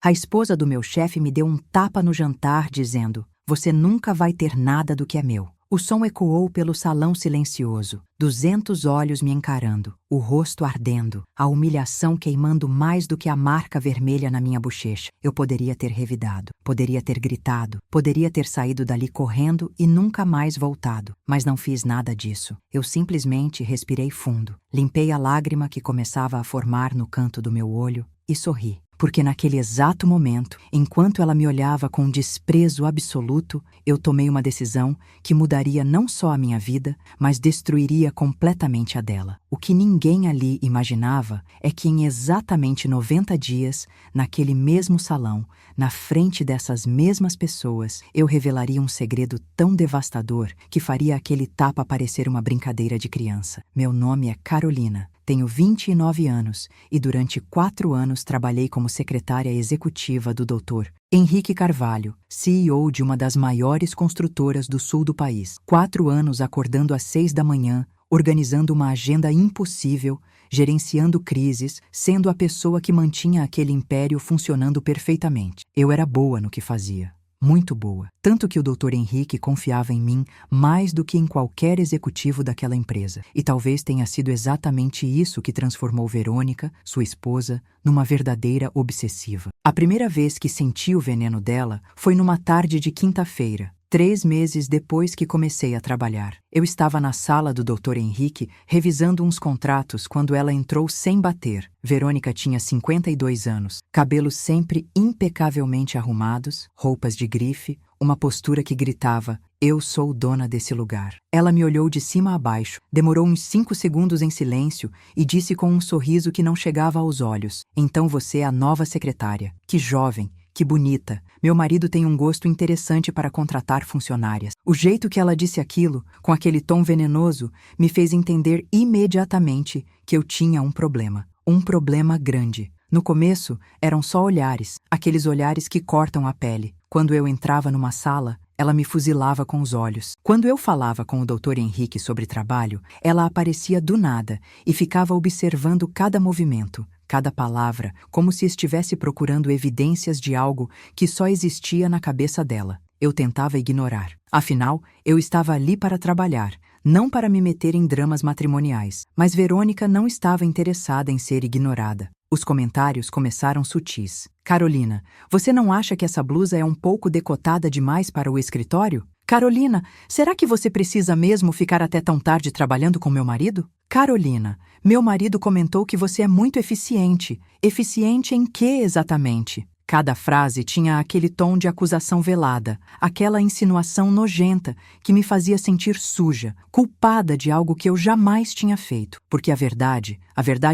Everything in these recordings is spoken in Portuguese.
A esposa do meu chefe me deu um tapa no jantar, dizendo: "Você nunca vai ter nada do que é meu." O som ecoou pelo salão silencioso, 200 olhos me encarando, o rosto ardendo, a humilhação queimando mais do que a marca vermelha na minha bochecha. Eu poderia ter revidado, poderia ter gritado, poderia ter saído dali correndo e nunca mais voltado, mas não fiz nada disso. Eu simplesmente respirei fundo, limpei a lágrima que começava a formar no canto do meu olho e sorri. Porque naquele exato momento, enquanto ela me olhava com desprezo absoluto, eu tomei uma decisão que mudaria não só a minha vida, mas destruiria completamente a dela. O que ninguém ali imaginava é que em exatamente 90 dias, naquele mesmo salão, na frente dessas mesmas pessoas, eu revelaria um segredo tão devastador que faria aquele tapa parecer uma brincadeira de criança. Meu nome é Carolina. Tenho 29 anos e durante 4 anos trabalhei como secretária executiva do Dr. Henrique Carvalho, CEO de uma das maiores construtoras do sul do país. 4 anos acordando às 6 da manhã, organizando uma agenda impossível, gerenciando crises, sendo a pessoa que mantinha aquele império funcionando perfeitamente. Eu era boa no que fazia. Muito boa. Tanto que o Dr. Henrique confiava em mim mais do que em qualquer executivo daquela empresa. E talvez tenha sido exatamente isso que transformou Verônica, sua esposa, numa verdadeira obsessiva. A primeira vez que senti o veneno dela foi numa tarde de quinta-feira, 3 meses depois que comecei a trabalhar. Eu estava na sala do Dr. Henrique revisando uns contratos quando ela entrou sem bater. Verônica tinha 52 anos, cabelos sempre impecavelmente arrumados, roupas de grife, uma postura que gritava: "Eu sou dona desse lugar." Ela me olhou de cima a baixo, demorou uns 5 segundos em silêncio e disse com um sorriso que não chegava aos olhos: "Então você é a nova secretária. Que jovem. Que bonita. Meu marido tem um gosto interessante para contratar funcionárias." O jeito que ela disse aquilo, com aquele tom venenoso, me fez entender imediatamente que eu tinha um problema. Um problema grande. No começo, eram só olhares, aqueles olhares que cortam a pele. Quando eu entrava numa sala, ela me fuzilava com os olhos. Quando eu falava com o Dr. Henrique sobre trabalho, ela aparecia do nada e ficava observando cada movimento, cada palavra, como se estivesse procurando evidências de algo que só existia na cabeça dela. Eu tentava ignorar. Afinal, eu estava ali para trabalhar, não para me meter em dramas matrimoniais. Mas Verônica não estava interessada em ser ignorada. Os comentários começaram sutis. "Carolina, você não acha que essa blusa é um pouco decotada demais para o escritório? Carolina, será que você precisa mesmo ficar até tão tarde trabalhando com meu marido? Carolina, meu marido comentou que você é muito eficiente. Eficiente em quê exatamente?" Cada frase tinha aquele tom de acusação velada, aquela insinuação nojenta que me fazia sentir suja, culpada de algo que eu jamais tinha feito. Porque a verdade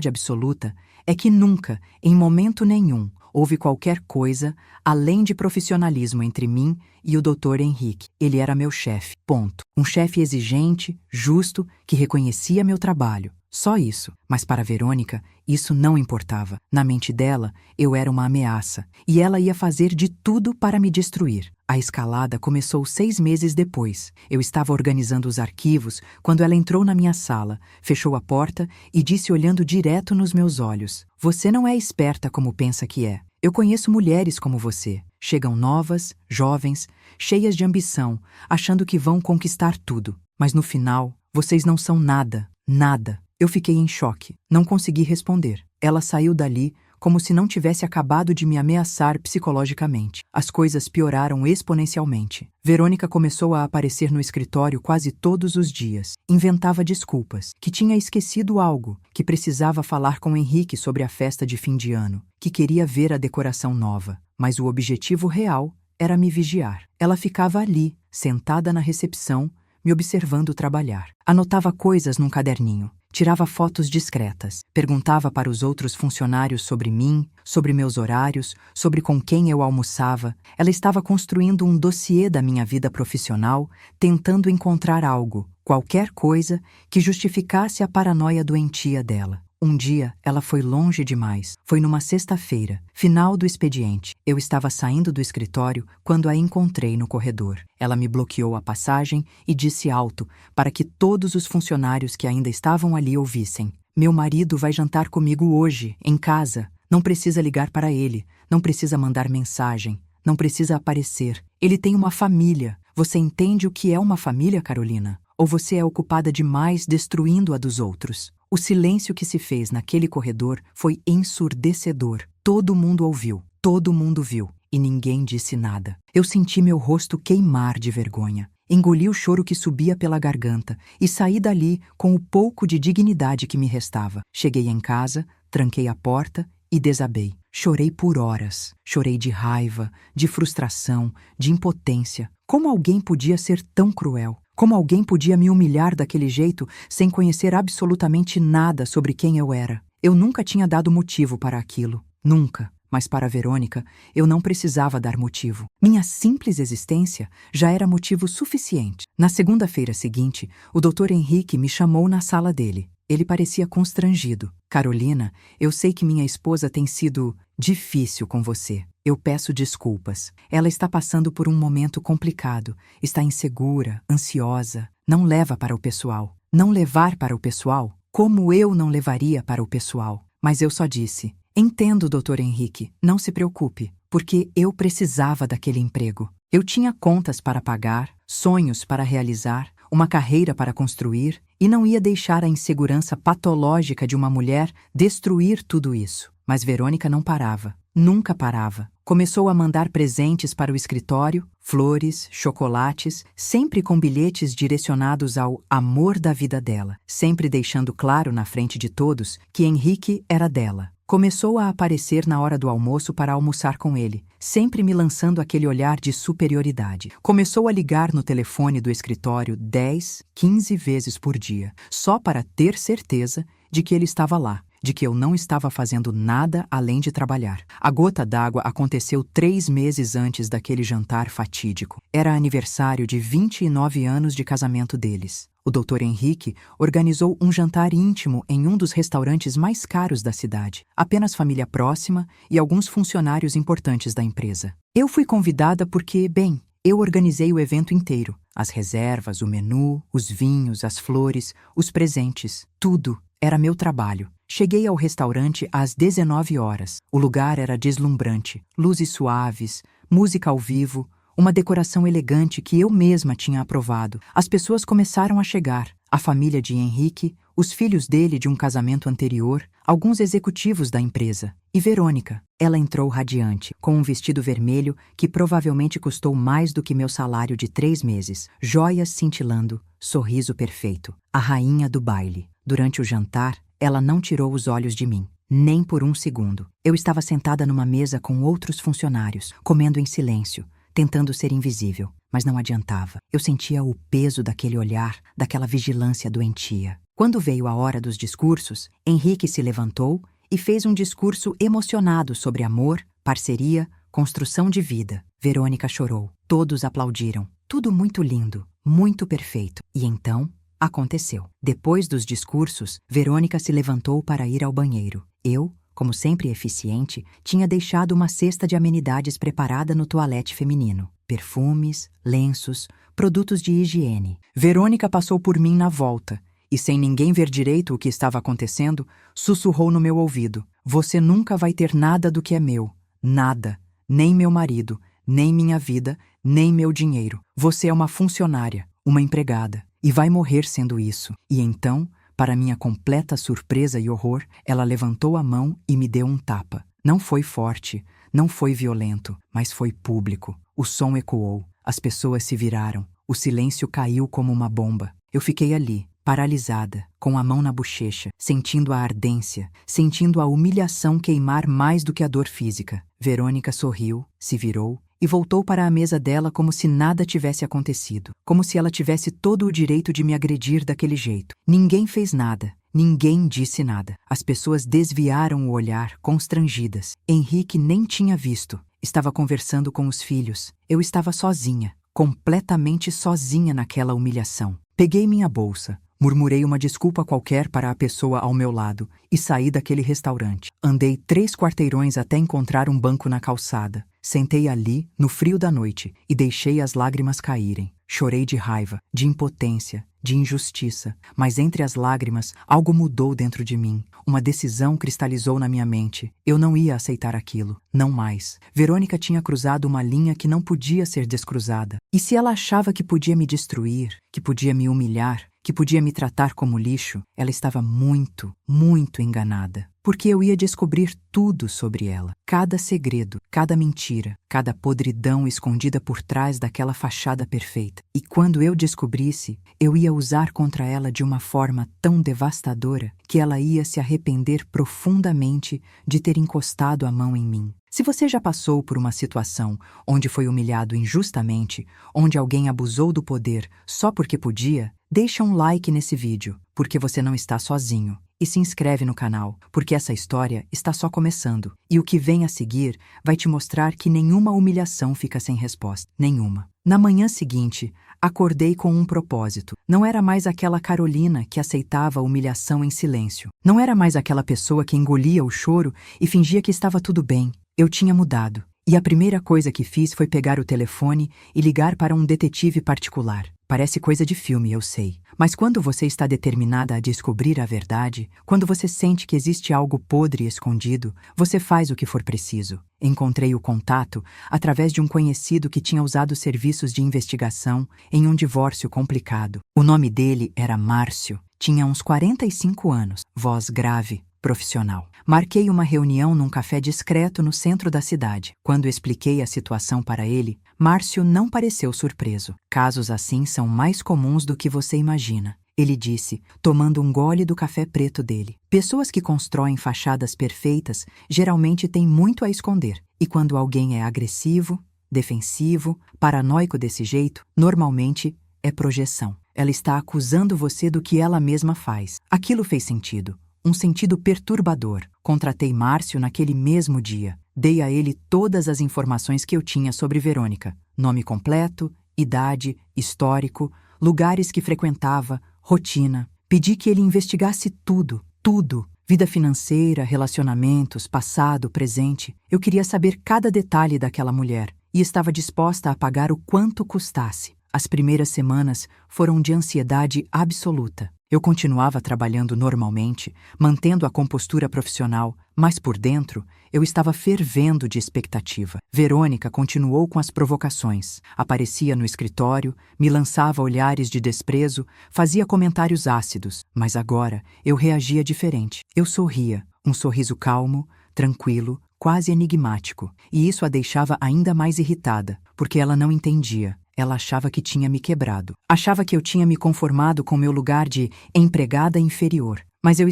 absoluta, é que nunca, em momento nenhum, houve qualquer coisa além de profissionalismo entre mim e o Dr. Henrique. Ele era meu chefe, ponto. Um chefe exigente, justo, que reconhecia meu trabalho. Só isso. Mas para Verônica, isso não importava. Na mente dela, eu era uma ameaça, e ela ia fazer de tudo para me destruir. A escalada começou 6 meses depois. Eu estava organizando os arquivos quando ela entrou na minha sala, fechou a porta e disse olhando direto nos meus olhos: "Você não é esperta como pensa que é. Eu conheço mulheres como você. Chegam novas, jovens, cheias de ambição, achando que vão conquistar tudo. Mas no final, vocês não são nada, nada." Eu fiquei em choque. Não consegui responder. Ela saiu dali como se não tivesse acabado de me ameaçar psicologicamente. As coisas pioraram exponencialmente. Verônica começou a aparecer no escritório quase todos os dias. Inventava desculpas, que tinha esquecido algo, que precisava falar com Henrique sobre a festa de fim de ano, que queria ver a decoração nova. Mas o objetivo real era me vigiar. Ela ficava ali, sentada na recepção, me observando trabalhar. Anotava coisas num caderninho. Tirava fotos discretas, perguntava para os outros funcionários sobre mim, sobre meus horários, sobre com quem eu almoçava. Ela estava construindo um dossiê da minha vida profissional, tentando encontrar algo, qualquer coisa, que justificasse a paranoia doentia dela. Um dia, ela foi longe demais. Foi numa sexta-feira, final do expediente. Eu estava saindo do escritório quando a encontrei no corredor. Ela me bloqueou a passagem e disse alto, para que todos os funcionários que ainda estavam ali ouvissem: "Meu marido vai jantar comigo hoje, em casa. Não precisa ligar para ele, não precisa mandar mensagem, não precisa aparecer. Ele tem uma família. Você entende o que é uma família, Carolina? Ou você é ocupada demais destruindo a dos outros? O silêncio que se fez naquele corredor foi ensurdecedor. Todo mundo ouviu, todo mundo viu, e ninguém disse nada. Eu senti meu rosto queimar de vergonha. Engoli o choro que subia pela garganta e saí dali com o pouco de dignidade que me restava. Cheguei em casa, tranquei a porta e desabei. Chorei por horas. Chorei de raiva, de frustração, de impotência. Como alguém podia ser tão cruel? Como alguém podia me humilhar daquele jeito sem conhecer absolutamente nada sobre quem eu era? Eu nunca tinha dado motivo para aquilo. Nunca. Mas para Verônica, eu não precisava dar motivo. Minha simples existência já era motivo suficiente. Na segunda-feira seguinte, o Dr. Henrique me chamou na sala dele. Ele parecia constrangido. Carolina, eu sei que minha esposa tem sido difícil com você. Eu peço desculpas. Ela está passando por um momento complicado. Está insegura, ansiosa. Não leva para o pessoal. Não levar para o pessoal? Como eu não levaria para o pessoal? Mas eu só disse: entendo, Dr. Henrique, não se preocupe, porque eu precisava daquele emprego. Eu tinha contas para pagar, sonhos para realizar, uma carreira para construir, e não ia deixar a insegurança patológica de uma mulher destruir tudo isso. Mas Verônica não parava, nunca parava. Começou a mandar presentes para o escritório, flores, chocolates, sempre com bilhetes direcionados ao amor da vida dela, sempre deixando claro na frente de todos que Henrique era dela. Começou a aparecer na hora do almoço para almoçar com ele, sempre me lançando aquele olhar de superioridade. Começou a ligar no telefone do escritório 10, 15 vezes por dia, só para ter certeza de que ele estava lá, de que eu não estava fazendo nada além de trabalhar. A gota d'água aconteceu 3 meses antes daquele jantar fatídico. Era aniversário de 29 anos de casamento deles. O Dr. Henrique organizou um jantar íntimo em um dos restaurantes mais caros da cidade. Apenas família próxima e alguns funcionários importantes da empresa. Eu fui convidada porque, bem, eu organizei o evento inteiro. As reservas, o menu, os vinhos, as flores, os presentes. Tudo era meu trabalho. Cheguei ao restaurante às 19 horas. O lugar era deslumbrante. Luzes suaves, música ao vivo, uma decoração elegante que eu mesma tinha aprovado. As pessoas começaram a chegar. A família de Henrique, os filhos dele de um casamento anterior, alguns executivos da empresa. E Verônica. Ela entrou radiante, com um vestido vermelho que provavelmente custou mais do que meu salário de 3 meses. Joias cintilando, sorriso perfeito. A rainha do baile. Durante o jantar, ela não tirou os olhos de mim. Nem por um segundo. Eu estava sentada numa mesa com outros funcionários, comendo em silêncio, tentando ser invisível, mas não adiantava. Eu sentia o peso daquele olhar, daquela vigilância doentia. Quando veio a hora dos discursos, Henrique se levantou e fez um discurso emocionado sobre amor, parceria, construção de vida. Verônica chorou. Todos aplaudiram. Tudo muito lindo, muito perfeito. E então, aconteceu. Depois dos discursos, Verônica se levantou para ir ao banheiro. Eu, como sempre eficiente, tinha deixado uma cesta de amenidades preparada no toalete feminino. Perfumes, lenços, produtos de higiene. Verônica passou por mim na volta e, sem ninguém ver direito o que estava acontecendo, sussurrou no meu ouvido: "Você nunca vai ter nada do que é meu. Nada. Nem meu marido, nem minha vida, nem meu dinheiro. Você é uma funcionária, uma empregada, e vai morrer sendo isso." E então, para minha completa surpresa e horror, ela levantou a mão e me deu um tapa. Não foi forte, não foi violento, mas foi público. O som ecoou, as pessoas se viraram, o silêncio caiu como uma bomba. Eu fiquei ali, paralisada, com a mão na bochecha, sentindo a ardência, sentindo a humilhação queimar mais do que a dor física. Verônica sorriu, se virou e voltou para a mesa dela como se nada tivesse acontecido, como se ela tivesse todo o direito de me agredir daquele jeito. Ninguém fez nada, ninguém disse nada. As pessoas desviaram o olhar, constrangidas. Henrique nem tinha visto. Estava conversando com os filhos. Eu estava sozinha, completamente sozinha naquela humilhação. Peguei minha bolsa, murmurei uma desculpa qualquer para a pessoa ao meu lado e saí daquele restaurante. Andei 3 quarteirões até encontrar um banco na calçada. Sentei ali, no frio da noite, e deixei as lágrimas caírem. Chorei de raiva, de impotência, de injustiça, mas entre as lágrimas algo mudou dentro de mim. Uma decisão cristalizou na minha mente. Eu não ia aceitar aquilo. Não mais. Verônica tinha cruzado uma linha que não podia ser descruzada. E se ela achava que podia me destruir, que podia me humilhar, que podia me tratar como lixo, ela estava muito, muito enganada. Porque eu ia descobrir tudo sobre ela. Cada segredo, cada mentira, cada podridão escondida por trás daquela fachada perfeita. E quando eu descobrisse, eu ia usar contra ela de uma forma tão devastadora que ela ia se arrepender profundamente de ter encostado a mão em mim. Se você já passou por uma situação onde foi humilhado injustamente, onde alguém abusou do poder só porque podia, deixa um like nesse vídeo, porque você não está sozinho. E se inscreve no canal, porque essa história está só começando. E o que vem a seguir vai te mostrar que nenhuma humilhação fica sem resposta. Nenhuma. Na manhã seguinte, acordei com um propósito. Não era mais aquela Carolina que aceitava a humilhação em silêncio. Não era mais aquela pessoa que engolia o choro e fingia que estava tudo bem. Eu tinha mudado. E a primeira coisa que fiz foi pegar o telefone e ligar para um detetive particular. Parece coisa de filme, eu sei. Mas quando você está determinada a descobrir a verdade, quando você sente que existe algo podre escondido, você faz o que for preciso. Encontrei o contato através de um conhecido que tinha usado serviços de investigação em um divórcio complicado. O nome dele era Márcio. Tinha uns 45 anos, voz grave, profissional. Marquei uma reunião num café discreto no centro da cidade. Quando expliquei a situação para ele, Márcio não pareceu surpreso. Casos assim são mais comuns do que você imagina. Ele disse, tomando um gole do café preto dele. Pessoas que constroem fachadas perfeitas geralmente têm muito a esconder. E quando alguém é agressivo, defensivo, paranoico desse jeito, normalmente é projeção. Ela está acusando você do que ela mesma faz. Aquilo fez sentido. Um sentido perturbador. Contratei Márcio naquele mesmo dia. Dei a ele todas as informações que eu tinha sobre Verônica. Nome completo, idade, histórico, lugares que frequentava, rotina. Pedi que ele investigasse tudo, tudo. Vida financeira, relacionamentos, passado, presente. Eu queria saber cada detalhe daquela mulher e estava disposta a pagar o quanto custasse. As primeiras semanas foram de ansiedade absoluta. Eu continuava trabalhando normalmente, mantendo a compostura profissional, mas por dentro eu estava fervendo de expectativa. Verônica continuou com as provocações. Aparecia no escritório, me lançava olhares de desprezo, fazia comentários ácidos. Mas agora eu reagia diferente. Eu sorria, um sorriso calmo, tranquilo, quase enigmático. E isso a deixava ainda mais irritada, porque ela não entendia. Ela achava que tinha me quebrado. Achava que eu tinha me conformado com meu lugar de empregada inferior. Mas eu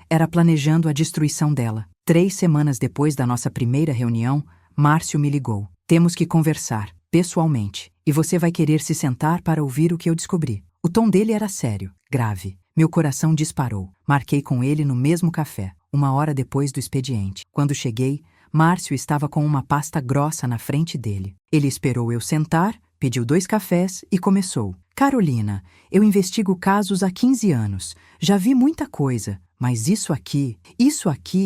era planejando a destruição dela. 3 semanas depois da nossa primeira reunião, Márcio me ligou. Temos que conversar, pessoalmente. E você vai querer se sentar para ouvir o que eu descobri. O tom dele era sério, grave. Meu coração disparou. Marquei com ele no mesmo café, 1 hora depois do expediente. Quando cheguei, Márcio estava com uma pasta grossa na frente dele. Ele esperou eu sentar, pediu 2 cafés e começou. Carolina, eu investigo casos há 15 anos. Já vi muita coisa, mas isso aqui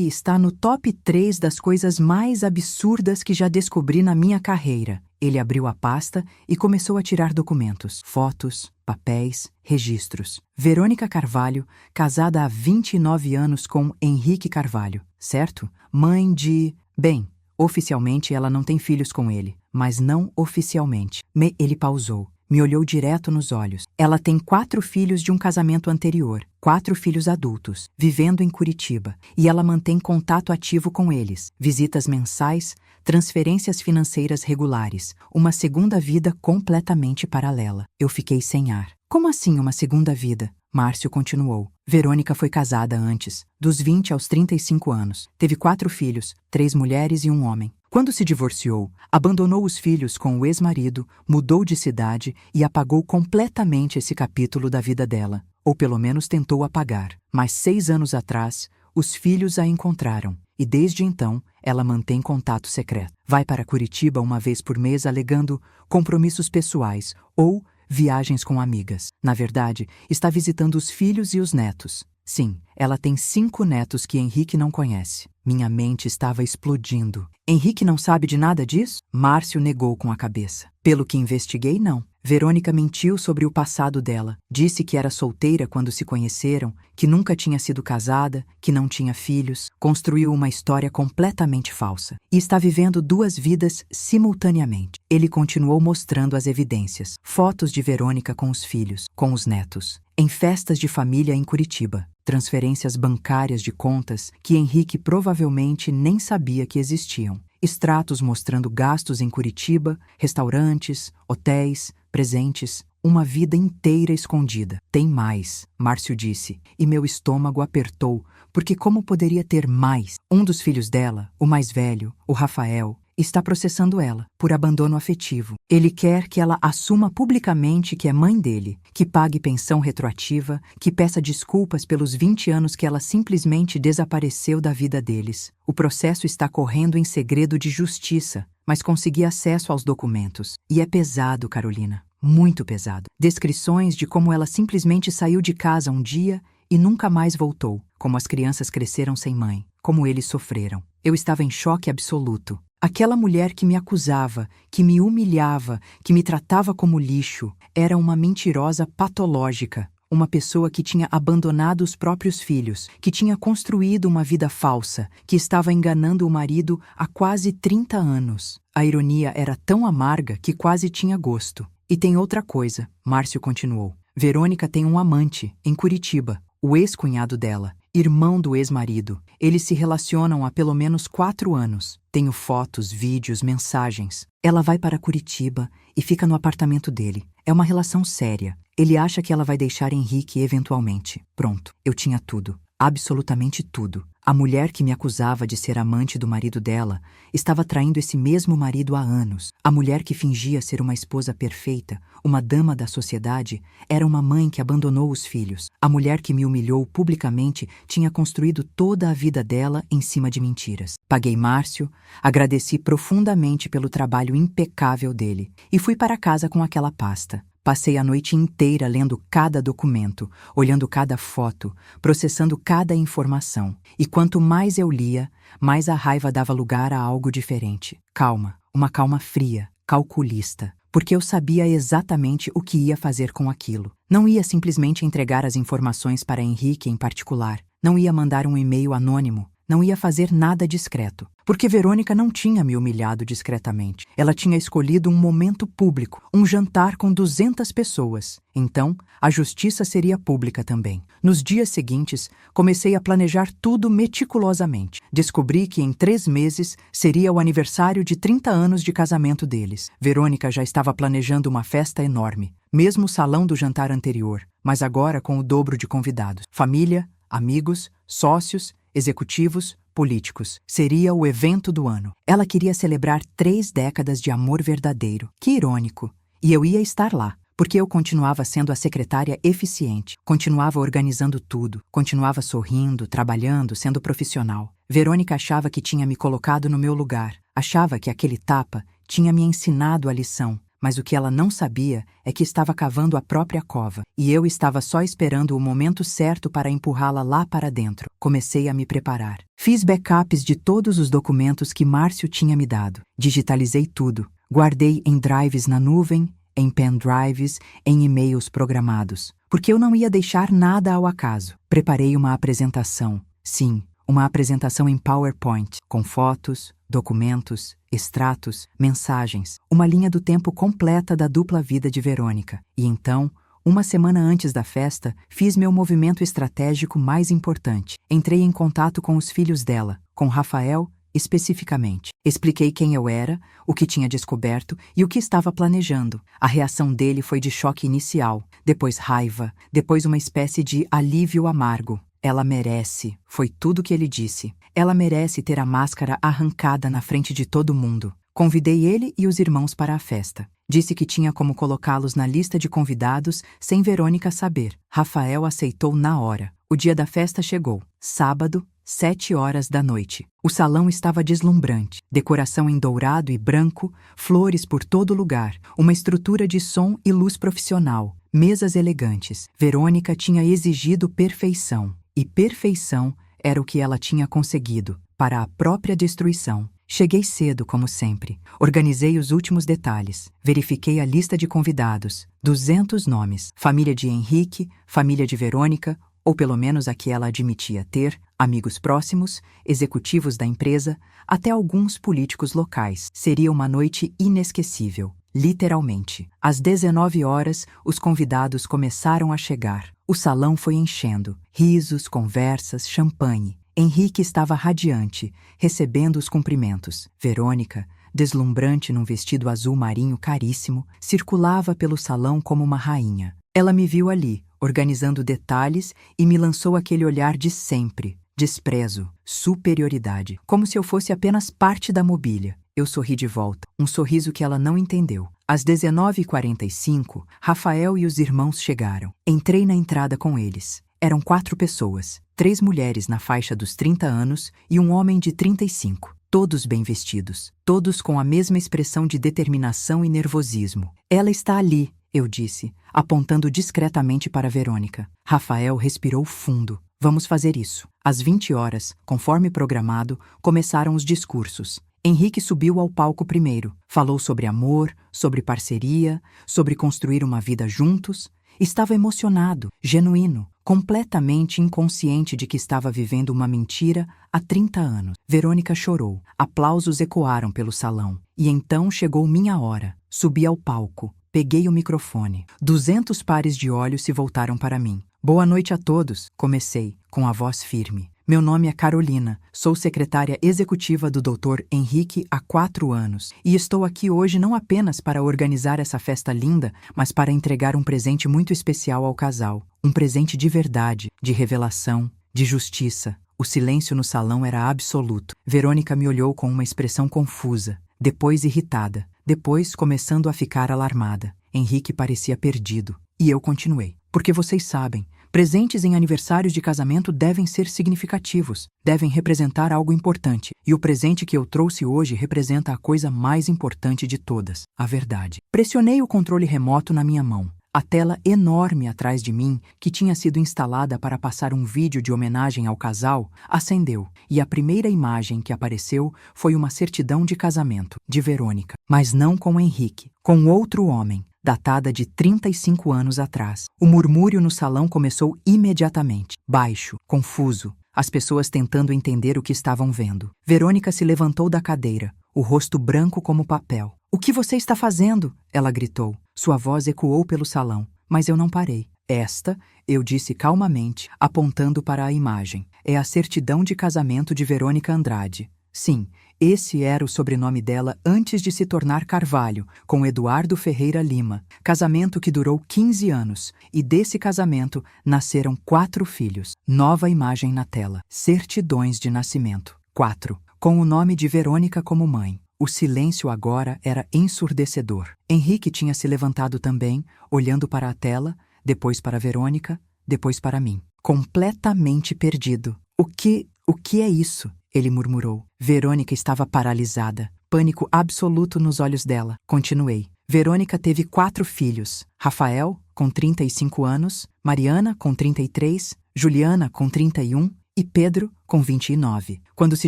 está no top 3 das coisas mais absurdas que já descobri na minha carreira. Ele abriu a pasta e começou a tirar documentos, fotos, papéis, registros. Verônica Carvalho, casada há 29 anos com Henrique Carvalho, certo? Mãe de... Bem, oficialmente ela não tem filhos com ele, mas não oficialmente. Ele pausou, me olhou direto nos olhos. Ela tem 4 filhos de um casamento anterior, 4 filhos adultos, vivendo em Curitiba, e ela mantém contato ativo com eles, visitas mensais, transferências financeiras regulares, uma segunda vida completamente paralela. Eu fiquei sem ar. Como assim uma segunda vida? Márcio continuou. Verônica foi casada antes, dos 20 aos 35 anos. Teve 4 filhos, 3 mulheres e 1 homem. Quando se divorciou, abandonou os filhos com o ex-marido, mudou de cidade e apagou completamente esse capítulo da vida dela. Ou pelo menos tentou apagar. Mas 6 anos atrás, os filhos a encontraram. E desde então, ela mantém contato secreto. Vai para Curitiba 1 vez por mês alegando compromissos pessoais ou viagens com amigas. Na verdade, está visitando os filhos e os netos. Sim, ela tem 5 netos que Henrique não conhece. Minha mente estava explodindo. Henrique não sabe de nada disso? Márcio negou com a cabeça. Pelo que investiguei, não. Verônica mentiu sobre o passado dela. Disse que era solteira quando se conheceram, que nunca tinha sido casada, que não tinha filhos. Construiu uma história completamente falsa. E está vivendo duas vidas simultaneamente. Ele continuou mostrando as evidências. Fotos de Verônica com os filhos, com os netos. Em festas de família em Curitiba. Transferências bancárias de contas que Henrique provavelmente nem sabia que existiam. Extratos mostrando gastos em Curitiba, restaurantes, hotéis, presentes, uma vida inteira escondida. Tem mais, Márcio disse, e meu estômago apertou, porque como poderia ter mais? Um dos filhos dela, o mais velho, o Rafael, está processando ela por abandono afetivo. Ele quer que ela assuma publicamente que é mãe dele, que pague pensão retroativa, que peça desculpas pelos 20 anos que ela simplesmente desapareceu da vida deles. O processo está correndo em segredo de justiça, mas consegui acesso aos documentos. E é pesado, Carolina. Muito pesado. Descrições de como ela simplesmente saiu de casa um dia e nunca mais voltou. Como as crianças cresceram sem mãe. Como eles sofreram. Eu estava em choque absoluto. Aquela mulher que me acusava, que me humilhava, que me tratava como lixo, era uma mentirosa patológica. Uma pessoa que tinha abandonado os próprios filhos, que tinha construído uma vida falsa, que estava enganando o marido há quase 30 anos. A ironia era tão amarga que quase tinha gosto. E tem outra coisa, Márcio continuou. Verônica tem um amante, em Curitiba, o ex-cunhado dela, irmão do ex-marido. Eles se relacionam há pelo menos 4 anos. Tenho fotos, vídeos, mensagens. Ela vai para Curitiba e fica no apartamento dele. É uma relação séria. Ele acha que ela vai deixar Henrique eventualmente. Pronto, eu tinha tudo. Absolutamente tudo. A mulher que me acusava de ser amante do marido dela estava traindo esse mesmo marido há anos. A mulher que fingia ser uma esposa perfeita, uma dama da sociedade, era uma mãe que abandonou os filhos. A mulher que me humilhou publicamente tinha construído toda a vida dela em cima de mentiras. Paguei Márcio, agradeci profundamente pelo trabalho impecável dele e fui para casa com aquela pasta. Passei a noite inteira lendo cada documento, olhando cada foto, processando cada informação. E quanto mais eu lia, mais a raiva dava lugar a algo diferente. Calma, uma calma fria, calculista. Porque eu sabia exatamente o que ia fazer com aquilo. Não ia simplesmente entregar as informações para Henrique em particular. Não ia mandar um e-mail anônimo. Não ia fazer nada discreto. Porque Verônica não tinha me humilhado discretamente. Ela tinha escolhido um momento público, um jantar com 200 pessoas. Então, a justiça seria pública também. Nos dias seguintes, comecei a planejar tudo meticulosamente. Descobri que em 3 meses seria o aniversário de 30 anos de casamento deles. Verônica já estava planejando uma festa enorme, mesmo o salão do jantar anterior, mas agora com o dobro de convidados. Família, amigos, sócios, executivos, políticos. Seria o evento do ano. Ela queria celebrar 3 décadas de amor verdadeiro. Que irônico. E eu ia estar lá, porque eu continuava sendo a secretária eficiente, continuava organizando tudo, continuava sorrindo, trabalhando, sendo profissional. Verônica achava que tinha me colocado no meu lugar, achava que aquele tapa tinha me ensinado a lição. Mas o que ela não sabia é que estava cavando a própria cova, e eu estava só esperando o momento certo para empurrá-la lá para dentro. Comecei a me preparar. Fiz backups de todos os documentos que Márcio tinha me dado. Digitalizei tudo. Guardei em drives na nuvem, em pendrives, em e-mails programados. Porque eu não ia deixar nada ao acaso. Preparei uma apresentação. Sim, uma apresentação em PowerPoint, com fotos, documentos, extratos, mensagens, uma linha do tempo completa da dupla vida de Verônica. E então, uma semana antes da festa, fiz meu movimento estratégico mais importante. Entrei em contato com os filhos dela, com Rafael especificamente. Expliquei quem eu era, o que tinha descoberto e o que estava planejando. A reação dele foi de choque inicial, depois raiva, depois uma espécie de alívio amargo. Ela merece, foi tudo que ele disse. Ela merece ter a máscara arrancada na frente de todo mundo. Convidei ele e os irmãos para a festa. Disse que tinha como colocá-los na lista de convidados sem Verônica saber. Rafael aceitou na hora. O dia da festa chegou. Sábado, 7 horas da noite. O salão estava deslumbrante. Decoração em dourado e branco, flores por todo lugar, uma estrutura de som e luz profissional, mesas elegantes. Verônica tinha exigido perfeição. E perfeição era o que ela tinha conseguido, para a própria destruição. Cheguei cedo, como sempre. Organizei os últimos detalhes. Verifiquei a lista de convidados. 200 nomes. Família de Henrique, família de Verônica, ou pelo menos a que ela admitia ter, amigos próximos, executivos da empresa, até alguns políticos locais. Seria uma noite inesquecível. Literalmente. Às 19 horas, os convidados começaram a chegar. O salão foi enchendo. Risos, conversas, champanhe. Henrique estava radiante, recebendo os cumprimentos. Verônica, deslumbrante num vestido azul marinho caríssimo, circulava pelo salão como uma rainha. Ela me viu ali, organizando detalhes, e me lançou aquele olhar de sempre. Desprezo, superioridade, como se eu fosse apenas parte da mobília. Eu sorri de volta, um sorriso que ela não entendeu. Às 19h45, Rafael e os irmãos chegaram. Entrei na entrada com eles. Eram 4 pessoas, 3 mulheres na faixa dos 30 anos e um homem de 35. Todos bem vestidos, todos com a mesma expressão de determinação e nervosismo. Ela está ali, eu disse, apontando discretamente para Verônica. Rafael respirou fundo. Vamos fazer isso. Às 20 horas, conforme programado, começaram os discursos. Henrique subiu ao palco primeiro. Falou sobre amor, sobre parceria, sobre construir uma vida juntos. Estava emocionado, genuíno, completamente inconsciente de que estava vivendo uma mentira há 30 anos. Verônica chorou. Aplausos ecoaram pelo salão. E então chegou minha hora. Subi ao palco. Peguei o microfone. 200 pares de olhos se voltaram para mim. Boa noite a todos, comecei, com a voz firme. Meu nome é Carolina, sou secretária executiva do Dr. Henrique há 4 anos e estou aqui hoje não apenas para organizar essa festa linda, mas para entregar um presente muito especial ao casal. Um presente de verdade, de revelação, de justiça. O silêncio no salão era absoluto. Verônica me olhou com uma expressão confusa, depois irritada, depois começando a ficar alarmada. Henrique parecia perdido. E eu continuei. Porque vocês sabem, presentes em aniversários de casamento devem ser significativos, devem representar algo importante, e o presente que eu trouxe hoje representa a coisa mais importante de todas, a verdade. Pressionei o controle remoto na minha mão. A tela enorme atrás de mim, que tinha sido instalada para passar um vídeo de homenagem ao casal, acendeu, e a primeira imagem que apareceu foi uma certidão de casamento, de Verônica, mas não com Henrique, com outro homem, datada de 35 anos atrás. O murmúrio no salão começou imediatamente, baixo, confuso, as pessoas tentando entender o que estavam vendo. Verônica se levantou da cadeira, o rosto branco como papel. "O que você está fazendo?" ela gritou. Sua voz ecoou pelo salão, mas eu não parei. "Esta", eu disse calmamente, apontando para a imagem, "é a certidão de casamento de Verônica Andrade." Sim, esse era o sobrenome dela antes de se tornar Carvalho, com Eduardo Ferreira Lima. Casamento que durou 15 anos, e desse casamento nasceram 4 filhos. Nova imagem na tela. Certidões de nascimento. 4. Com o nome de Verônica como mãe. O silêncio agora era ensurdecedor. Henrique tinha se levantado também, olhando para a tela, depois para Verônica, depois para mim. Completamente perdido. O que é isso?" ele murmurou. Verônica estava paralisada. Pânico absoluto nos olhos dela. Continuei. Verônica teve 4 filhos. Rafael, com 35 anos, Mariana, com 33, Juliana, com 31 e Pedro, com 29. Quando se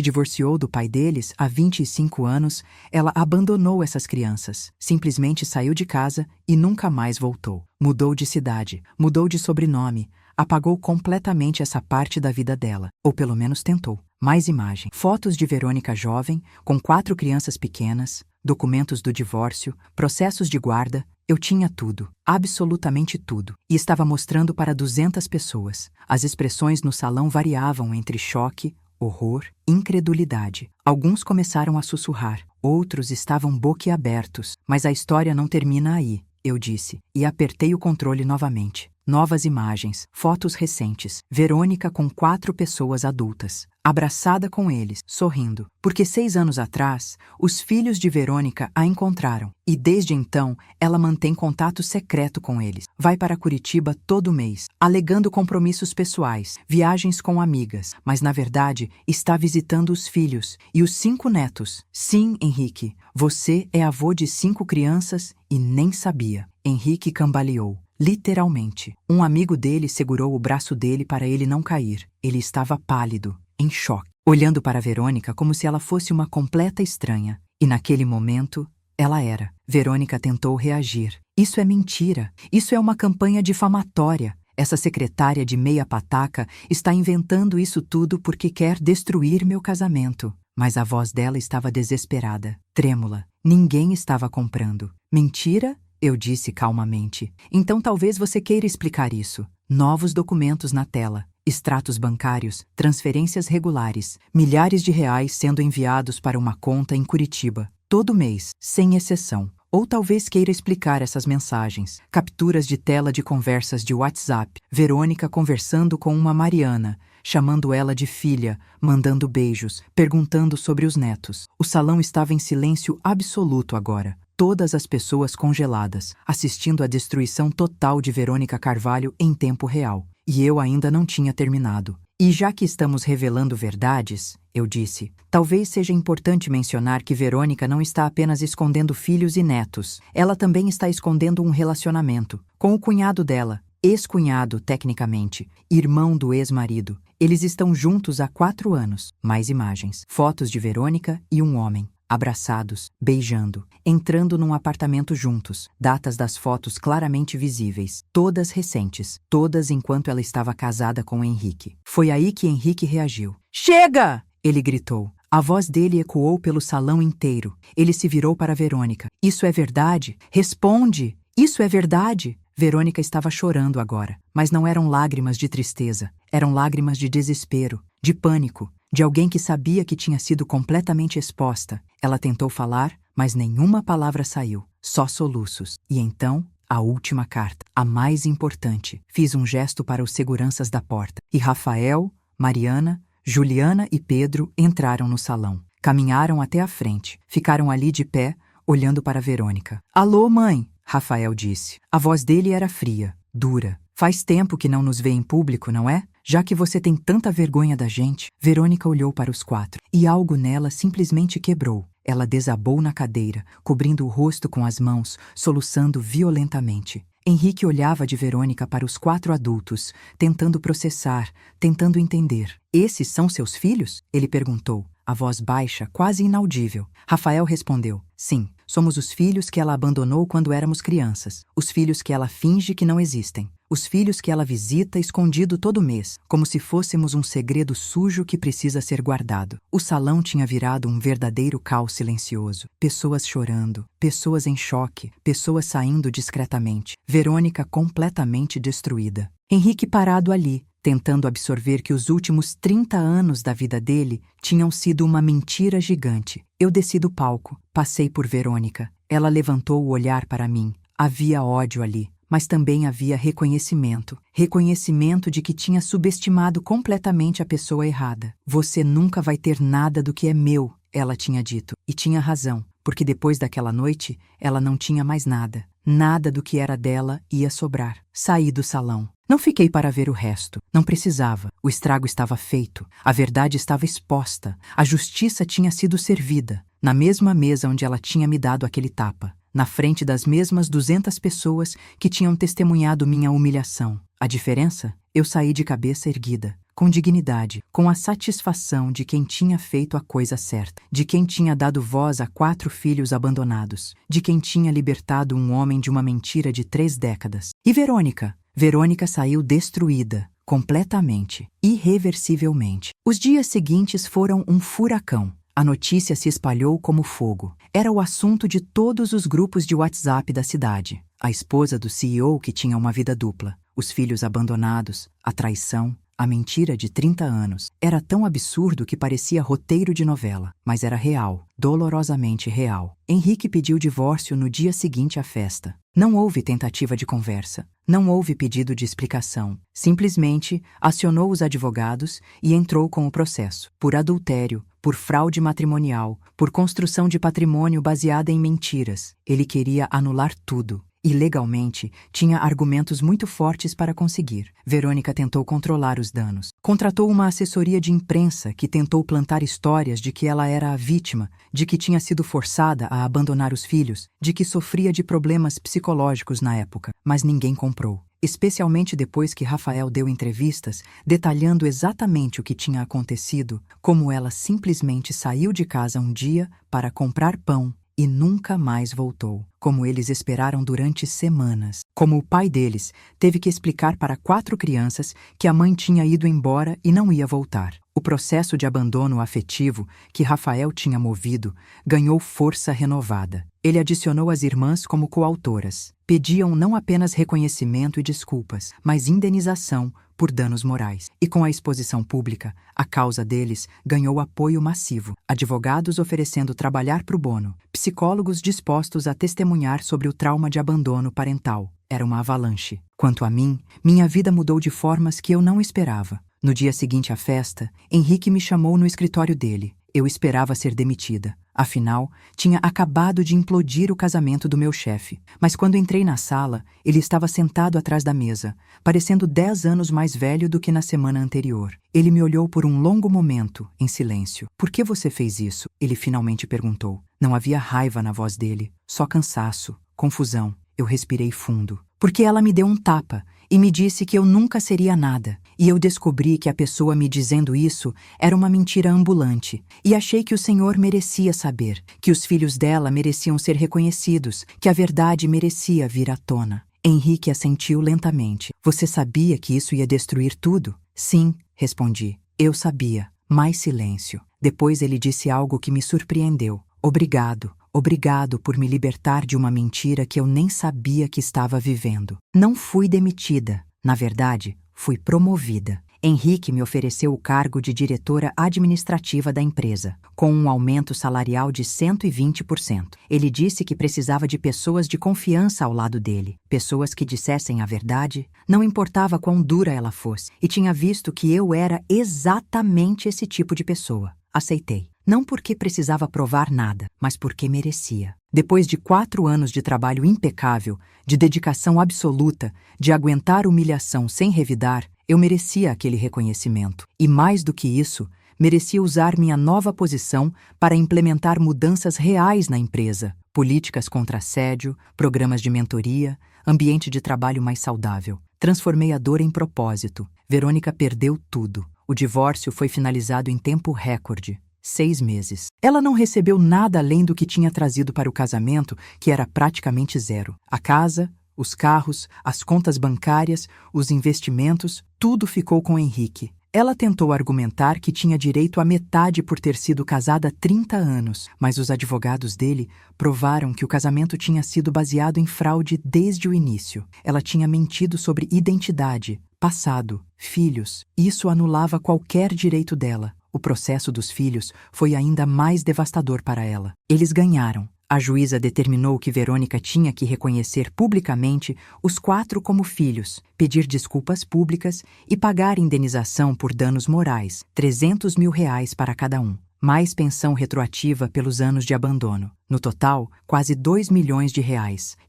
divorciou do pai deles, há 25 anos, ela abandonou essas crianças. Simplesmente saiu de casa e nunca mais voltou. Mudou de cidade, mudou de sobrenome, apagou completamente essa parte da vida dela. Ou pelo menos tentou. Mais imagem. Fotos de Verônica jovem, com 4 crianças pequenas, documentos do divórcio, processos de guarda. Eu tinha tudo, absolutamente tudo, e estava mostrando para 200 pessoas. As expressões no salão variavam entre choque, horror, incredulidade. Alguns começaram a sussurrar, outros estavam boquiabertos. Mas a história não termina aí, eu disse, e apertei o controle novamente. Novas imagens, fotos recentes. Verônica com 4 pessoas adultas, abraçada com eles, sorrindo. Porque 6 anos atrás, os filhos de Verônica a encontraram. E desde então, ela mantém contato secreto com eles. Vai para Curitiba todo mês, alegando compromissos pessoais, viagens com amigas. Mas, na verdade, está visitando os filhos e os 5 netos. Sim, Henrique, você é avô de 5 crianças e nem sabia. Henrique cambaleou. Literalmente. Um amigo dele segurou o braço dele para ele não cair. Ele estava pálido, em choque. olhando para Verônica como se ela fosse uma completa estranha. E naquele momento, ela era. Verônica tentou reagir. Isso é mentira. Isso é uma campanha difamatória. Essa secretária de meia pataca está inventando isso tudo porque quer destruir meu casamento. Mas a voz dela estava desesperada, trêmula. Ninguém estava comprando. Mentira? Eu disse calmamente. Então talvez você queira explicar isso. Novos documentos na tela. Extratos bancários, transferências regulares, milhares de reais sendo enviados para uma conta em Curitiba, todo mês, sem exceção. Ou talvez queira explicar essas mensagens, capturas de tela de conversas de WhatsApp, Verônica conversando com uma Mariana, chamando ela de filha, mandando beijos, perguntando sobre os netos. O salão estava em silêncio absoluto agora. Todas as pessoas congeladas, assistindo à destruição total de Verônica Carvalho em tempo real. E eu ainda não tinha terminado. E já que estamos revelando verdades, eu disse, talvez seja importante mencionar que Verônica não está apenas escondendo filhos e netos. Ela também está escondendo um relacionamento com o cunhado dela, ex-cunhado tecnicamente, irmão do ex-marido. Eles estão juntos há 4 anos. Mais imagens, fotos de Verônica e um homem. Abraçados, beijando, entrando num apartamento juntos, datas das fotos claramente visíveis, todas recentes, todas enquanto ela estava casada com Henrique. Foi aí que Henrique reagiu. Chega! Ele gritou. A voz dele ecoou pelo salão inteiro. Ele se virou para Verônica. Isso é verdade? Responde! Isso é verdade? Verônica estava chorando agora, mas não eram lágrimas de tristeza, eram lágrimas de desespero, de pânico, de alguém que sabia que tinha sido completamente exposta. Ela tentou falar, mas nenhuma palavra saiu, só soluços. E então, a última carta, a mais importante. Fiz um gesto para os seguranças da porta. E Rafael, Mariana, Juliana e Pedro entraram no salão. Caminharam até a frente, ficaram ali de pé, olhando para Verônica. Alô, mãe! Rafael disse. A voz dele era fria, dura. Faz tempo que não nos vê em público, não é? Já que você tem tanta vergonha da gente. Verônica olhou para os 4 e algo nela simplesmente quebrou. Ela desabou na cadeira, cobrindo o rosto com as mãos, soluçando violentamente. Henrique olhava de Verônica para os 4 adultos, tentando processar, tentando entender. Esses são seus filhos? Ele perguntou, a voz baixa, quase inaudível. Rafael respondeu, sim. Somos os filhos que ela abandonou quando éramos crianças. Os filhos que ela finge que não existem. Os filhos que ela visita escondido todo mês, como se fôssemos um segredo sujo que precisa ser guardado. O salão tinha virado um verdadeiro caos silencioso. Pessoas chorando, pessoas em choque, pessoas saindo discretamente. Verônica completamente destruída. Henrique parado ali, tentando absorver que os últimos 30 anos da vida dele tinham sido uma mentira gigante. Eu desci do palco, passei por Verônica. Ela levantou o olhar para mim. Havia ódio ali, mas também havia reconhecimento. Reconhecimento de que tinha subestimado completamente a pessoa errada. Você nunca vai ter nada do que é meu, ela tinha dito. E tinha razão, porque depois daquela noite, ela não tinha mais nada. Nada do que era dela ia sobrar. Saí do salão. Não fiquei para ver o resto. Não precisava. O estrago estava feito. A verdade estava exposta. A justiça tinha sido servida. Na mesma mesa onde ela tinha me dado aquele tapa. Na frente das mesmas 200 pessoas que tinham testemunhado minha humilhação. A diferença? Eu saí de cabeça erguida, com dignidade, com a satisfação de quem tinha feito a coisa certa, de quem tinha dado voz a 4 filhos abandonados, de quem tinha libertado um homem de uma mentira de 3 décadas. E Verônica? Verônica saiu destruída, completamente, irreversivelmente. Os dias seguintes foram um furacão. A notícia se espalhou como fogo. Era o assunto de todos os grupos de WhatsApp da cidade. A esposa do CEO que tinha uma vida dupla, os filhos abandonados, a traição, a mentira de 30 anos. Era tão absurdo que parecia roteiro de novela, mas era real, dolorosamente real. Henrique pediu divórcio no dia seguinte à festa. Não houve tentativa de conversa, não houve pedido de explicação. Simplesmente acionou os advogados e entrou com o processo, por adultério, por fraude matrimonial, por construção de patrimônio baseada em mentiras. Ele queria anular tudo. E, legalmente, tinha argumentos muito fortes para conseguir. Verônica tentou controlar os danos. Contratou uma assessoria de imprensa que tentou plantar histórias de que ela era a vítima, de que tinha sido forçada a abandonar os filhos, de que sofria de problemas psicológicos na época. Mas ninguém comprou. especialmente depois que Rafael deu entrevistas detalhando exatamente o que tinha acontecido, como ela simplesmente saiu de casa um dia para comprar pão e nunca mais voltou, como eles esperaram durante semanas. Como o pai deles teve que explicar para 4 crianças que a mãe tinha ido embora e não ia voltar. O processo de abandono afetivo que Rafael tinha movido ganhou força renovada. Ele adicionou as irmãs como coautoras. Pediam não apenas reconhecimento e desculpas, mas indenização por danos morais. E com a exposição pública, a causa deles ganhou apoio massivo. Advogados oferecendo trabalhar pro bono, psicólogos dispostos a testemunhar sobre o trauma de abandono parental. Era uma avalanche. Quanto a mim, minha vida mudou de formas que eu não esperava. No dia seguinte à festa, Henrique me chamou no escritório dele. Eu esperava ser demitida. Afinal, tinha acabado de implodir o casamento do meu chefe. Mas quando entrei na sala, ele estava sentado atrás da mesa, parecendo 10 anos mais velho do que na semana anterior. Ele me olhou por um longo momento, em silêncio. "Por que você fez isso?" Ele finalmente perguntou. Não havia raiva na voz dele, só cansaço, confusão. Eu respirei fundo. "Porque ela me deu um tapa e me disse que eu nunca seria nada. E eu descobri que a pessoa me dizendo isso era uma mentira ambulante. E achei que o Senhor merecia saber, que os filhos dela mereciam ser reconhecidos, que a verdade merecia vir à tona." Henrique assentiu lentamente. "Você sabia que isso ia destruir tudo?" "Sim", respondi. "Eu sabia." Mais silêncio. Depois ele disse algo que me surpreendeu. "Obrigado. Obrigado por me libertar de uma mentira que eu nem sabia que estava vivendo. Não fui demitida. Na verdade, fui promovida." Henrique me ofereceu o cargo de diretora administrativa da empresa, com um aumento salarial de 120%. Ele disse que precisava de pessoas de confiança ao lado dele, pessoas que dissessem a verdade, não importava quão dura ela fosse, e tinha visto que eu era exatamente esse tipo de pessoa. Aceitei. Não porque precisava provar nada, mas porque merecia. Depois de 4 anos de trabalho impecável, de dedicação absoluta, de aguentar humilhação sem revidar, eu merecia aquele reconhecimento. E mais do que isso, merecia usar minha nova posição para implementar mudanças reais na empresa. Políticas contra assédio, programas de mentoria, ambiente de trabalho mais saudável. Transformei a dor em propósito. Verônica perdeu tudo. O divórcio foi finalizado em tempo recorde. 6 meses. Ela não recebeu nada além do que tinha trazido para o casamento, que era praticamente zero. A casa, os carros, as contas bancárias, os investimentos, tudo ficou com Henrique. Ela tentou argumentar que tinha direito à metade por ter sido casada há 30 anos, mas os advogados dele provaram que o casamento tinha sido baseado em fraude desde o início. Ela tinha mentido sobre identidade, passado, filhos. Isso anulava qualquer direito dela. O processo dos filhos foi ainda mais devastador para ela. Eles ganharam. A juíza determinou que Verônica tinha que reconhecer publicamente os 4 como filhos, pedir desculpas públicas e pagar indenização por danos morais, R$300 mil para cada um, mais pensão retroativa pelos anos de abandono. No total, quase R$2 milhões,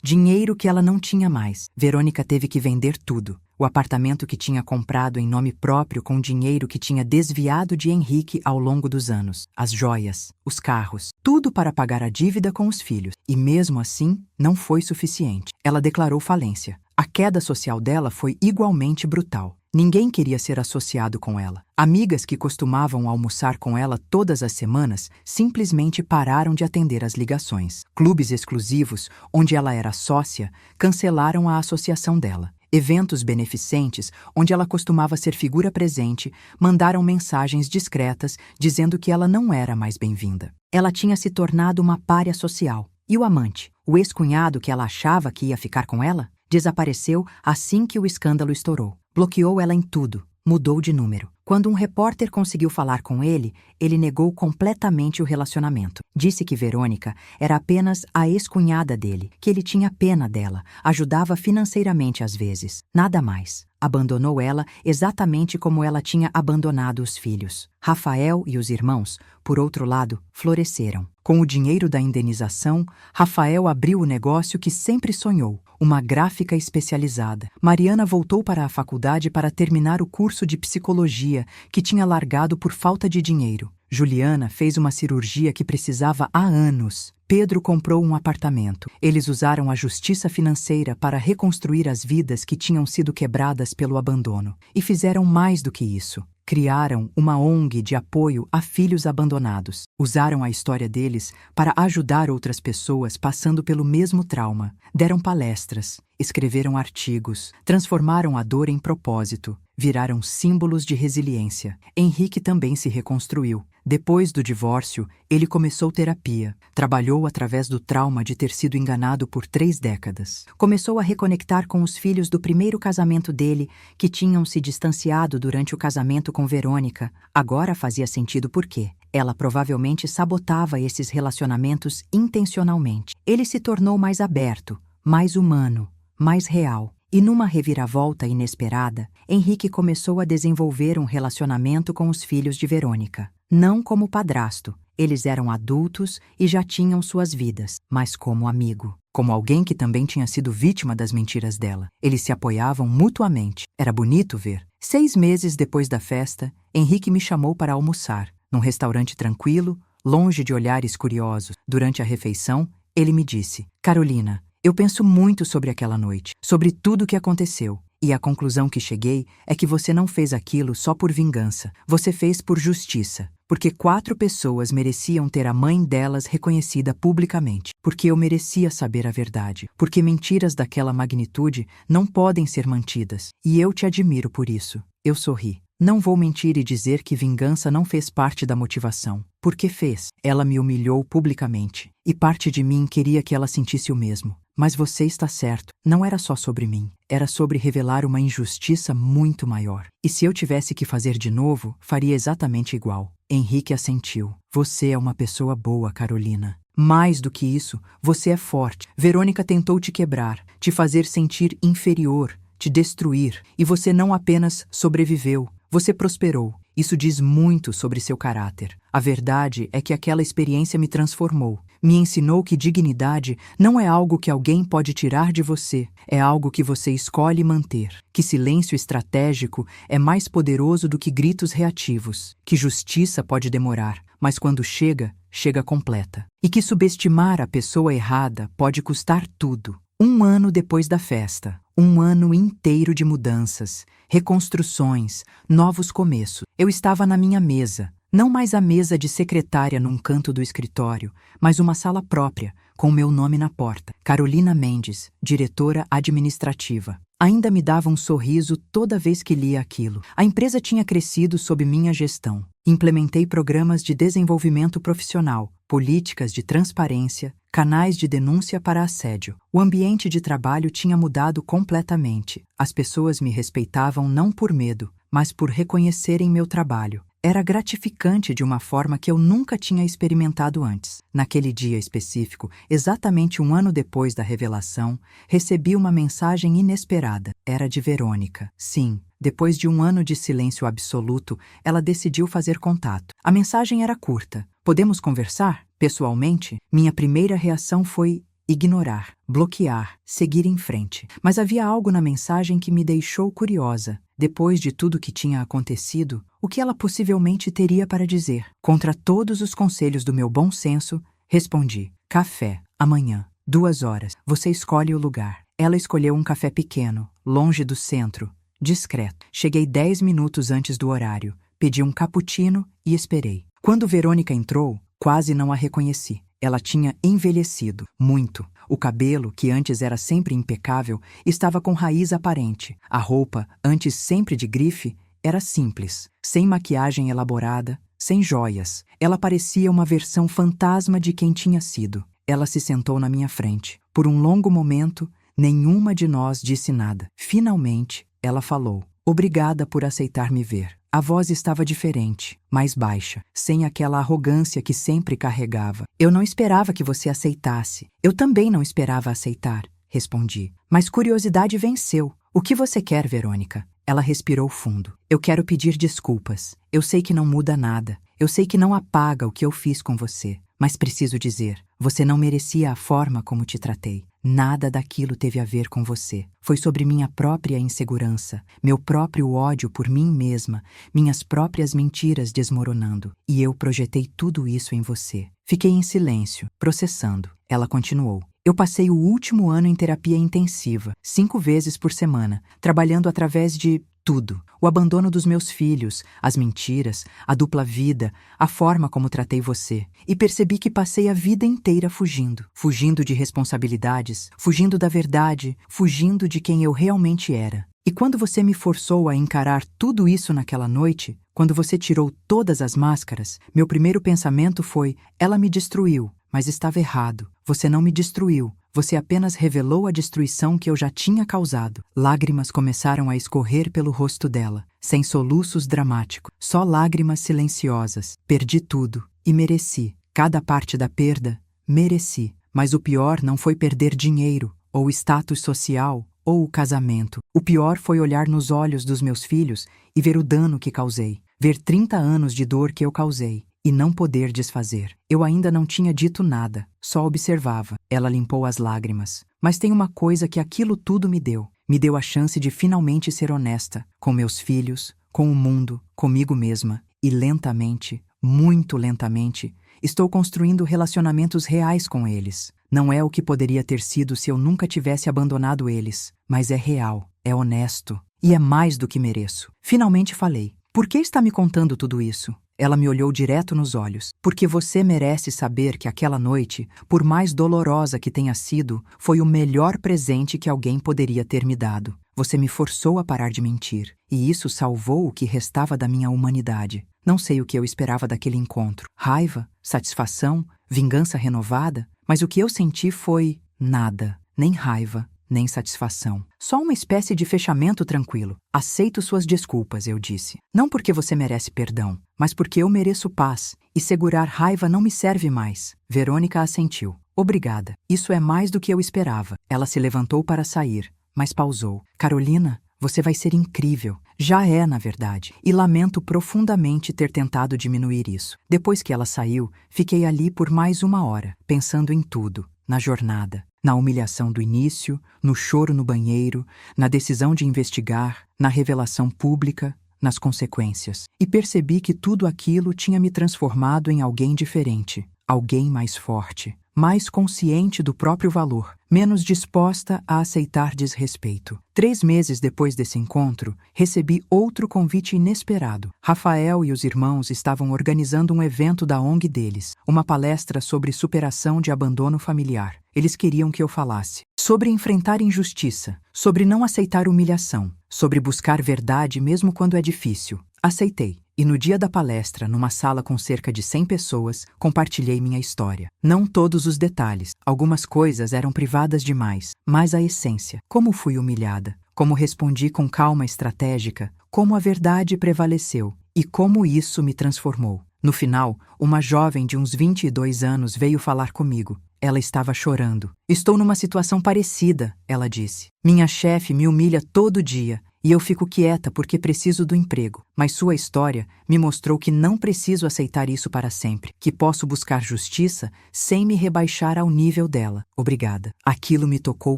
dinheiro que ela não tinha mais. Verônica teve que vender tudo. O apartamento que tinha comprado em nome próprio com dinheiro que tinha desviado de Henrique ao longo dos anos, as joias, os carros, tudo para pagar a dívida com os filhos. E mesmo assim, não foi suficiente. Ela declarou falência. A queda social dela foi igualmente brutal. Ninguém queria ser associado com ela. Amigas que costumavam almoçar com ela todas as semanas simplesmente pararam de atender as ligações. Clubes exclusivos, onde ela era sócia, cancelaram a associação dela. Eventos beneficentes, onde ela costumava ser figura presente, mandaram mensagens discretas dizendo que ela não era mais bem-vinda. Ela tinha se tornado uma pária social. E o amante, o ex-cunhado que ela achava que ia ficar com ela, desapareceu assim que o escândalo estourou. Bloqueou ela em tudo, mudou de número. Quando um repórter conseguiu falar com ele, ele negou completamente o relacionamento. Disse que Verônica era apenas a ex-cunhada dele, que ele tinha pena dela, ajudava financeiramente às vezes. Nada mais. Abandonou ela exatamente como ela tinha abandonado os filhos. Rafael e os irmãos, por outro lado, floresceram. Com o dinheiro da indenização, Rafael abriu o negócio que sempre sonhou, uma gráfica especializada. Mariana voltou para a faculdade para terminar o curso de psicologia que tinha largado por falta de dinheiro. Juliana fez uma cirurgia que precisava há anos. Pedro comprou um apartamento. Eles usaram a justiça financeira para reconstruir as vidas que tinham sido quebradas pelo abandono. E fizeram mais do que isso. Criaram uma ONG de apoio a filhos abandonados. Usaram a história deles para ajudar outras pessoas passando pelo mesmo trauma. Deram palestras, escreveram artigos, transformaram a dor em propósito, viraram símbolos de resiliência. Henrique também se reconstruiu. Depois do divórcio, ele começou terapia. Trabalhou através do trauma de ter sido enganado por 3 décadas. Começou a reconectar com os filhos do primeiro casamento dele, que tinham se distanciado durante o casamento com Verônica. Agora fazia sentido por quê. Ela provavelmente sabotava esses relacionamentos intencionalmente. Ele se tornou mais aberto, mais humano, mais real. E numa reviravolta inesperada, Henrique começou a desenvolver um relacionamento com os filhos de Verônica. Não como padrasto, eles eram adultos e já tinham suas vidas, mas como amigo. Como alguém que também tinha sido vítima das mentiras dela. Eles se apoiavam mutuamente. Era bonito ver. 6 meses depois da festa, Henrique me chamou para almoçar, num restaurante tranquilo, longe de olhares curiosos. Durante a refeição, ele me disse: Carolina, eu penso muito sobre aquela noite, sobre tudo o que aconteceu. E a conclusão que cheguei é que você não fez aquilo só por vingança. Você fez por justiça. Porque 4 pessoas mereciam ter a mãe delas reconhecida publicamente. Porque eu merecia saber a verdade. Porque mentiras daquela magnitude não podem ser mantidas. E eu te admiro por isso. Eu sorri. Não vou mentir e dizer que vingança não fez parte da motivação. Porque fez. Ela me humilhou publicamente. E parte de mim queria que ela sentisse o mesmo. Mas você está certo, não era só sobre mim. Era sobre revelar uma injustiça muito maior. E se eu tivesse que fazer de novo, faria exatamente igual. Henrique assentiu. Você é uma pessoa boa, Carolina. Mais do que isso, você é forte. Verônica tentou te quebrar, te fazer sentir inferior, te destruir. E você não apenas sobreviveu, você prosperou. Isso diz muito sobre seu caráter. A verdade é que aquela experiência me transformou. Me ensinou que dignidade não é algo que alguém pode tirar de você, é algo que você escolhe manter. Que silêncio estratégico é mais poderoso do que gritos reativos. Que justiça pode demorar, mas quando chega, chega completa. E que subestimar a pessoa errada pode custar tudo. 1 ano depois da festa, 1 ano inteiro de mudanças, reconstruções, novos começos. Eu estava na minha mesa. Não mais a mesa de secretária num canto do escritório, mas uma sala própria, com meu nome na porta. Carolina Mendes, diretora administrativa. Ainda me dava um sorriso toda vez que lia aquilo. A empresa tinha crescido sob minha gestão. Implementei programas de desenvolvimento profissional, políticas de transparência, canais de denúncia para assédio. O ambiente de trabalho tinha mudado completamente. As pessoas me respeitavam não por medo, mas por reconhecerem meu trabalho. Era gratificante de uma forma que eu nunca tinha experimentado antes. Naquele dia específico, exatamente 1 ano depois da revelação, recebi uma mensagem inesperada. Era de Verônica. Sim, depois de 1 ano de silêncio absoluto, ela decidiu fazer contato. A mensagem era curta. Podemos conversar? Pessoalmente, minha primeira reação foi ignorar, bloquear, seguir em frente. Mas havia algo na mensagem que me deixou curiosa. Depois de tudo que tinha acontecido, o que ela possivelmente teria para dizer? Contra todos os conselhos do meu bom senso, respondi: café, amanhã, 2 horas. Você escolhe o lugar. Ela escolheu um café pequeno, longe do centro, discreto. Cheguei 10 minutos antes do horário, pedi um cappuccino e esperei. Quando Verônica entrou, quase não a reconheci. Ela tinha envelhecido, muito. O cabelo, que antes era sempre impecável, estava com raiz aparente. A roupa, antes sempre de grife, era simples, sem maquiagem elaborada, sem joias. Ela parecia uma versão fantasma de quem tinha sido. Ela se sentou na minha frente. Por um longo momento, nenhuma de nós disse nada. Finalmente, ela falou: obrigada por aceitar me ver. A voz estava diferente, mais baixa, sem aquela arrogância que sempre carregava. Eu não esperava que você aceitasse. Eu também não esperava aceitar, respondi. Mas curiosidade venceu. O que você quer, Verônica? Ela respirou fundo. Eu quero pedir desculpas. Eu sei que não muda nada. Eu sei que não apaga o que eu fiz com você. Mas preciso dizer, você não merecia a forma como te tratei. Nada daquilo teve a ver com você. Foi sobre minha própria insegurança, meu próprio ódio por mim mesma, minhas próprias mentiras desmoronando. E eu projetei tudo isso em você. Fiquei em silêncio, processando. Ela continuou. Eu passei o último ano em terapia intensiva, 5 vezes por semana, trabalhando através de tudo. O abandono dos meus filhos, as mentiras, a dupla vida, a forma como tratei você. E percebi que passei a vida inteira fugindo. Fugindo de responsabilidades, fugindo da verdade, fugindo de quem eu realmente era. E quando você me forçou a encarar tudo isso naquela noite, quando você tirou todas as máscaras, meu primeiro pensamento foi: ela me destruiu. Mas estava errado. Você não me destruiu. Você apenas revelou a destruição que eu já tinha causado. Lágrimas começaram a escorrer pelo rosto dela, sem soluços dramáticos, só lágrimas silenciosas. Perdi tudo e mereci. Cada parte da perda, mereci. Mas o pior não foi perder dinheiro, ou status social, ou o casamento. O pior foi olhar nos olhos dos meus filhos e ver o dano que causei. Ver 30 anos de dor que eu causei. E não poder desfazer. Eu ainda não tinha dito nada, só observava. Ela limpou as lágrimas. Mas tem uma coisa que aquilo tudo me deu. Me deu a chance de finalmente ser honesta, com meus filhos, com o mundo, comigo mesma. E lentamente, muito lentamente, estou construindo relacionamentos reais com eles. Não é o que poderia ter sido se eu nunca tivesse abandonado eles, mas é real, é honesto, e é mais do que mereço. Finalmente falei. Por que está me contando tudo isso? Ela me olhou direto nos olhos. Porque você merece saber que aquela noite, por mais dolorosa que tenha sido, foi o melhor presente que alguém poderia ter me dado. Você me forçou a parar de mentir, e isso salvou o que restava da minha humanidade. Não sei o que eu esperava daquele encontro. Raiva? Satisfação? Vingança renovada? Mas o que eu senti foi nada. Nem raiva, nem satisfação. Só uma espécie de fechamento tranquilo. Aceito suas desculpas, eu disse. Não porque você merece perdão, mas porque eu mereço paz, e segurar raiva não me serve mais. Verônica assentiu. Obrigada. Isso é mais do que eu esperava. Ela se levantou para sair, mas pausou. Carolina, você vai ser incrível. Já é, na verdade. E lamento profundamente ter tentado diminuir isso. Depois que ela saiu, fiquei ali por mais 1 hora, pensando em tudo. Na jornada, na humilhação do início, no choro no banheiro, na decisão de investigar, na revelação pública, nas consequências. E percebi que tudo aquilo tinha me transformado em alguém diferente, alguém mais forte, mais consciente do próprio valor, menos disposta a aceitar desrespeito. 3 meses depois desse encontro, recebi outro convite inesperado. Rafael e os irmãos estavam organizando um evento da ONG deles, uma palestra sobre superação de abandono familiar. Eles queriam que eu falasse sobre enfrentar injustiça, sobre não aceitar humilhação, sobre buscar verdade mesmo quando é difícil. Aceitei. E no dia da palestra, numa sala com cerca de 100 pessoas, compartilhei minha história. Não todos os detalhes. Algumas coisas eram privadas demais, mas a essência. Como fui humilhada, como respondi com calma estratégica, como a verdade prevaleceu e como isso me transformou. No final, uma jovem de uns 22 anos veio falar comigo. Ela estava chorando. Estou numa situação parecida, ela disse. Minha chefe me humilha todo dia. E eu fico quieta porque preciso do emprego. Mas sua história me mostrou que não preciso aceitar isso para sempre, que posso buscar justiça sem me rebaixar ao nível dela. Obrigada. Aquilo me tocou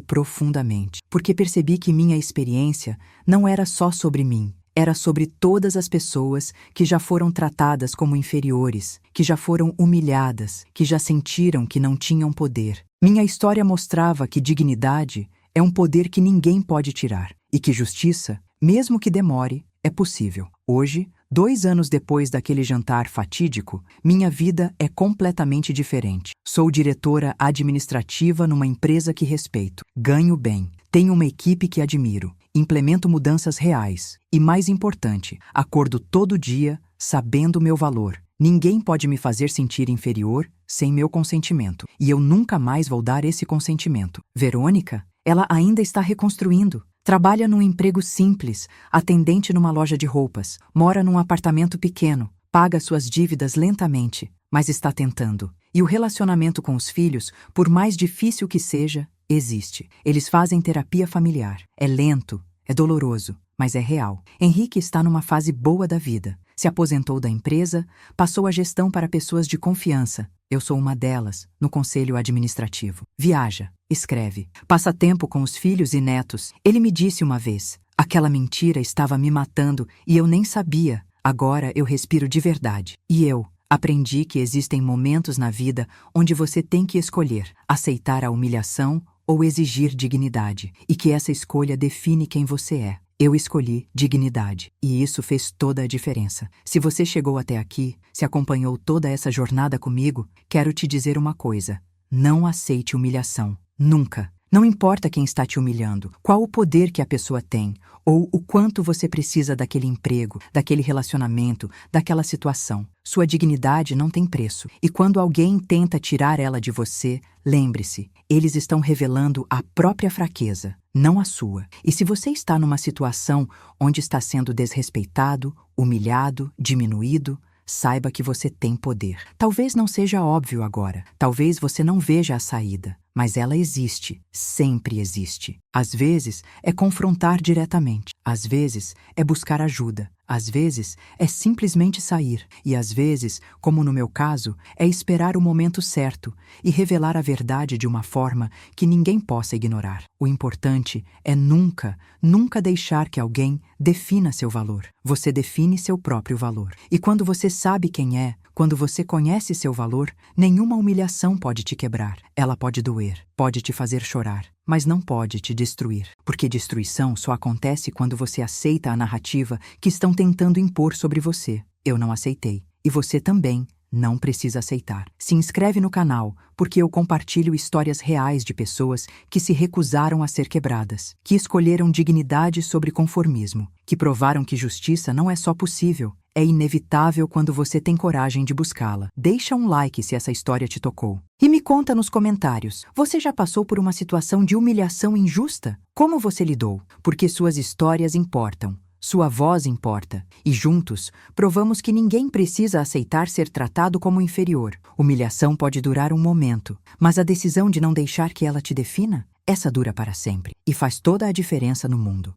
profundamente, porque percebi que minha experiência não era só sobre mim. Era sobre todas as pessoas que já foram tratadas como inferiores, que já foram humilhadas, que já sentiram que não tinham poder. Minha história mostrava que dignidade é um poder que ninguém pode tirar. E que justiça, mesmo que demore, é possível. Hoje, 2 anos depois daquele jantar fatídico, minha vida é completamente diferente. Sou diretora administrativa numa empresa que respeito. Ganho bem. Tenho uma equipe que admiro. Implemento mudanças reais. E mais importante, acordo todo dia, sabendo meu valor. Ninguém pode me fazer sentir inferior sem meu consentimento. E eu nunca mais vou dar esse consentimento. Verônica, ela ainda está reconstruindo. Trabalha num emprego simples, atendente numa loja de roupas, mora num apartamento pequeno, paga suas dívidas lentamente, mas está tentando. E o relacionamento com os filhos, por mais difícil que seja, existe. Eles fazem terapia familiar. É lento, é doloroso, mas é real. Henrique está numa fase boa da vida. se aposentou da empresa, passou a gestão para pessoas de confiança. Eu sou uma delas, no conselho administrativo. Viaja, escreve, passa tempo com os filhos e netos. Ele me disse uma vez: aquela mentira estava me matando e eu nem sabia. Agora eu respiro de verdade. E eu aprendi que existem momentos na vida onde você tem que escolher aceitar a humilhação ou exigir dignidade, e que essa escolha define quem você é. Eu escolhi dignidade, e isso fez toda a diferença. Se você chegou até aqui, se acompanhou toda essa jornada comigo, quero te dizer uma coisa: não aceite humilhação. Nunca. Não importa quem está te humilhando, qual o poder que a pessoa tem, ou o quanto você precisa daquele emprego, daquele relacionamento, daquela situação. Sua dignidade não tem preço. E quando alguém tenta tirar ela de você, lembre-se, eles estão revelando a própria fraqueza, não a sua. E se você está numa situação onde está sendo desrespeitado, humilhado, diminuído, saiba que você tem poder. Talvez não seja óbvio agora, talvez você não veja a saída, mas ela existe, sempre existe. Às vezes é confrontar diretamente, às vezes é buscar ajuda, às vezes é simplesmente sair, e às vezes, como no meu caso, é esperar o momento certo e revelar a verdade de uma forma que ninguém possa ignorar. O importante é nunca deixar que alguém defina seu valor. Você define seu próprio valor. E quando você sabe quem é, quando você conhece seu valor, nenhuma humilhação pode te quebrar. Ela pode doer, pode te fazer chorar, mas não pode te destruir. Porque destruição só acontece quando você aceita a narrativa que estão tentando impor sobre você. Eu não aceitei. E você também não precisa aceitar. Se inscreve no canal, porque eu compartilho histórias reais de pessoas que se recusaram a ser quebradas, que escolheram dignidade sobre conformismo, que provaram que justiça não é só possível, é inevitável quando você tem coragem de buscá-la. Deixa um like se essa história te tocou. E me conta nos comentários, você já passou por uma situação de humilhação injusta? Como você lidou? Porque suas histórias importam. Sua voz importa, e juntos provamos que ninguém precisa aceitar ser tratado como inferior. Humilhação pode durar um momento, mas a decisão de não deixar que ela te defina, essa dura para sempre e faz toda a diferença no mundo.